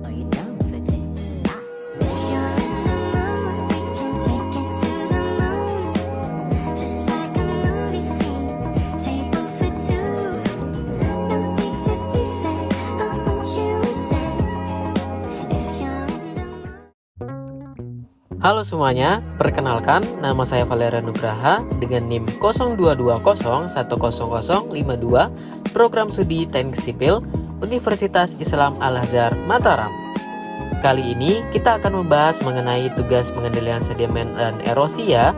Are you down for this? If you're in the mood, we can take it to the moon. Just like a movie scene, table for two. No need to be fake, I want you to stay. If you're in the mood. Halo semuanya, perkenalkan nama saya Valerian Nugraha dengan NIM 0220100052 Program Studi Teknik Sipil Universitas Islam Al-Azhar Mataram. Kali ini kita akan membahas mengenai tugas pengendalian sedimen dan erosi ya.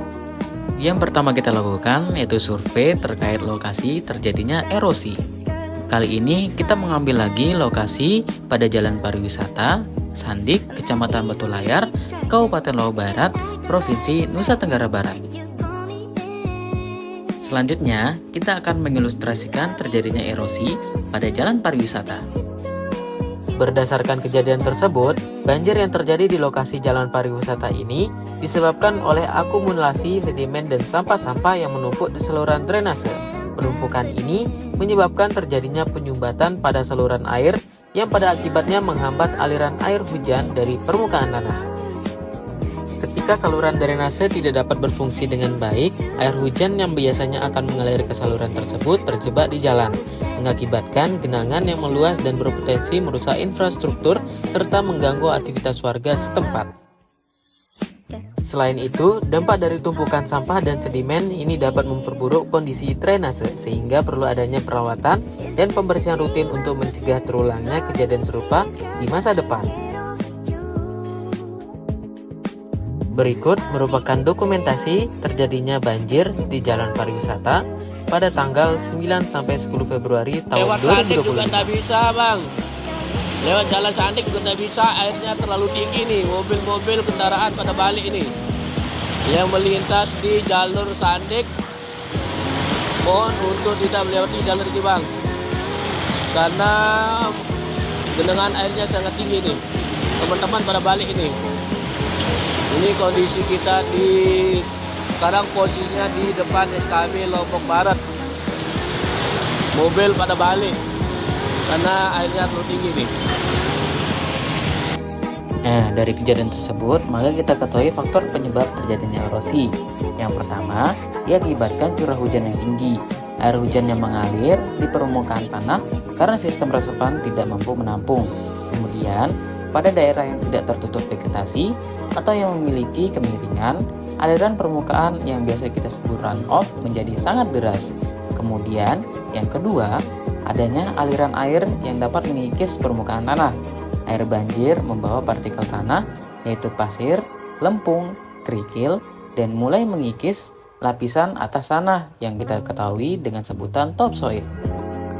Yang pertama kita lakukan yaitu survei terkait lokasi terjadinya erosi. Kali ini kita mengambil lagi lokasi pada Jalan Pariwisata, Sandik, Kecamatan Batu Layar, Kabupaten Lombok Barat, Provinsi Nusa Tenggara Barat. Selanjutnya, kita akan mengilustrasikan terjadinya erosi pada jalan pariwisata. Berdasarkan kejadian tersebut, banjir yang terjadi di lokasi jalan pariwisata ini disebabkan oleh akumulasi sedimen dan sampah-sampah yang menumpuk di saluran drainase. Penumpukan ini menyebabkan terjadinya penyumbatan pada saluran air yang pada akibatnya menghambat aliran air hujan dari permukaan tanah. Ketika saluran drainase tidak dapat berfungsi dengan baik, air hujan yang biasanya akan mengalir ke saluran tersebut terjebak di jalan, mengakibatkan genangan yang meluas dan berpotensi merusak infrastruktur serta mengganggu aktivitas warga setempat. Selain itu, dampak dari tumpukan sampah dan sedimen ini dapat memperburuk kondisi drainase sehingga perlu adanya perawatan dan pembersihan rutin untuk mencegah terulangnya kejadian serupa di masa depan. Berikut merupakan dokumentasi terjadinya banjir di jalan pariwisata pada tanggal 9 sampai 10 Februari tahun Lewat Sandik 2020. juga nggak bisa, Bang. Lewat jalan Sandik juga nggak bisa, airnya terlalu tinggi nih. Mobil-mobil kendaraan pada balik ini yang melintas di jalur Sandik, mohon untuk tidak melewati jalur ini, Bang, karena genangan airnya sangat tinggi nih. Teman-teman pada balik ini kondisi kita sekarang posisinya di depan SKB Lombok Barat. Mobil pada balik karena airnya terlalu tinggi nih. Nah, dari kejadian tersebut, maka kita ketahui faktor penyebab terjadinya erosi. Yang pertama, diakibatkan curah hujan yang tinggi. Air hujan yang mengalir di permukaan tanah karena sistem resepan tidak mampu menampung. Kemudian, pada daerah yang tidak tertutup vegetasi atau yang memiliki kemiringan, aliran permukaan yang biasa kita sebut runoff menjadi sangat deras. Kemudian, yang kedua, adanya aliran air yang dapat mengikis permukaan tanah. Air banjir membawa partikel tanah yaitu pasir, lempung, kerikil, dan mulai mengikis lapisan atas tanah yang kita ketahui dengan sebutan topsoil.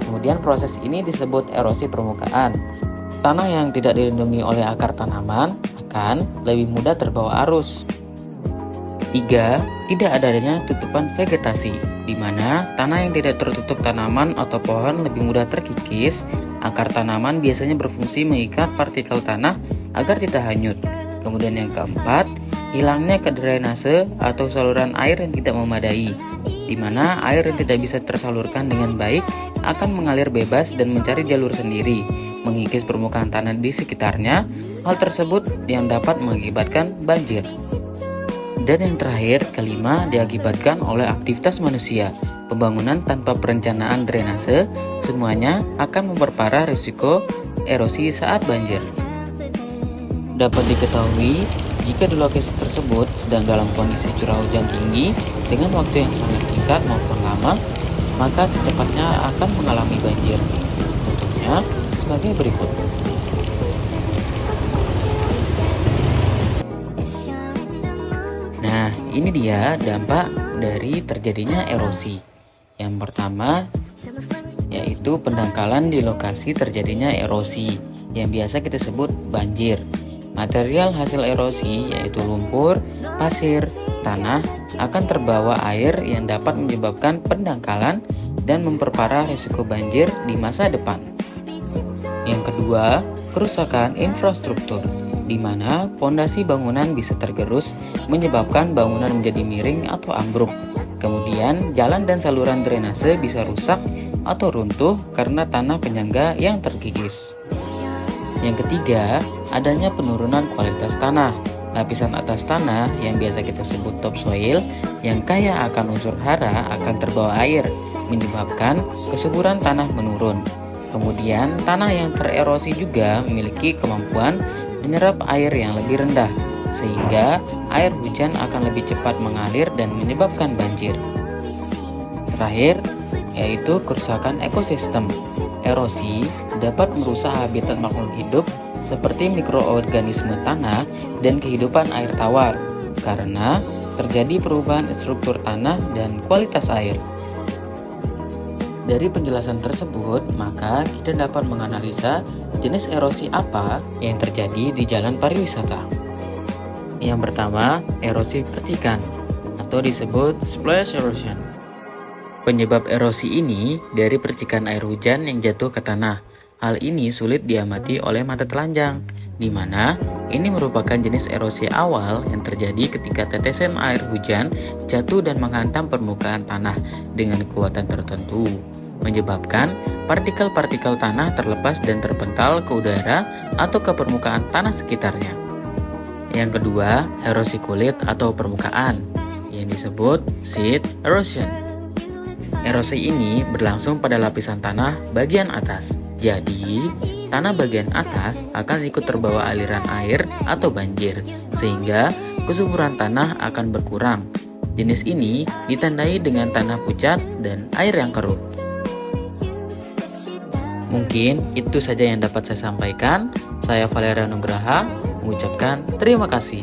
Kemudian proses ini disebut erosi permukaan. Tanah yang tidak dilindungi oleh akar tanaman akan lebih mudah terbawa arus. 3. Tidak adanya tutupan vegetasi, di mana tanah yang tidak tertutup tanaman atau pohon lebih mudah terkikis. Akar tanaman biasanya berfungsi mengikat partikel tanah agar tidak hanyut. Kemudian yang keempat, hilangnya drainase atau saluran air yang tidak memadai, di mana air yang tidak bisa tersalurkan dengan baik akan mengalir bebas dan mencari jalur sendiri, mengikis permukaan tanah di sekitarnya. Hal tersebut yang dapat mengakibatkan banjir. Dan yang terakhir, kelima, diakibatkan oleh aktivitas manusia. Pembangunan tanpa perencanaan drainase semuanya akan memperparah risiko erosi saat banjir. Dapat diketahui, jika di lokasi tersebut sedang dalam kondisi curah hujan tinggi dengan waktu yang sangat singkat maupun lama, maka secepatnya akan mengalami banjir. Tentunya sebagai berikut. Nah, ini dia dampak dari terjadinya erosi. Yang pertama, yaitu pendangkalan di lokasi terjadinya erosi, yang biasa kita sebut banjir. Material hasil erosi yaitu lumpur, pasir, tanah akan terbawa air yang dapat menyebabkan pendangkalan dan memperparah risiko banjir di masa depan. Yang kedua, kerusakan infrastruktur, di mana pondasi bangunan bisa tergerus menyebabkan bangunan menjadi miring atau ambruk. Kemudian, jalan dan saluran drainase bisa rusak atau runtuh karena tanah penyangga yang terkikis. Yang ketiga, adanya penurunan kualitas tanah. Lapisan atas tanah yang biasa kita sebut topsoil yang kaya akan unsur hara akan terbawa air, menyebabkan kesuburan tanah menurun. Kemudian, tanah yang tererosi juga memiliki kemampuan menyerap air yang lebih rendah, sehingga air hujan akan lebih cepat mengalir dan menyebabkan banjir. Terakhir, yaitu kerusakan ekosistem. Erosi dapat merusak habitat makhluk hidup seperti mikroorganisme tanah dan kehidupan air tawar karena terjadi perubahan struktur tanah dan kualitas air. Dari penjelasan tersebut, maka kita dapat menganalisa jenis erosi apa yang terjadi di jalan pariwisata. Yang pertama, erosi percikan atau disebut splash erosion. Penyebab erosi ini dari percikan air hujan yang jatuh ke tanah. Hal ini sulit diamati oleh mata telanjang, di mana ini merupakan jenis erosi awal yang terjadi ketika tetesan air hujan jatuh dan menghantam permukaan tanah dengan kekuatan tertentu, menyebabkan partikel-partikel tanah terlepas dan terpental ke udara atau ke permukaan tanah sekitarnya. Yang kedua, erosi kulit atau permukaan, yang disebut sheet erosion. Erosi ini berlangsung pada lapisan tanah bagian atas. Jadi, tanah bagian atas akan ikut terbawa aliran air atau banjir, sehingga kesuburan tanah akan berkurang. Jenis ini ditandai dengan tanah pucat dan air yang keruh. Mungkin itu saja yang dapat saya sampaikan. Saya Valeria Nugraha mengucapkan terima kasih.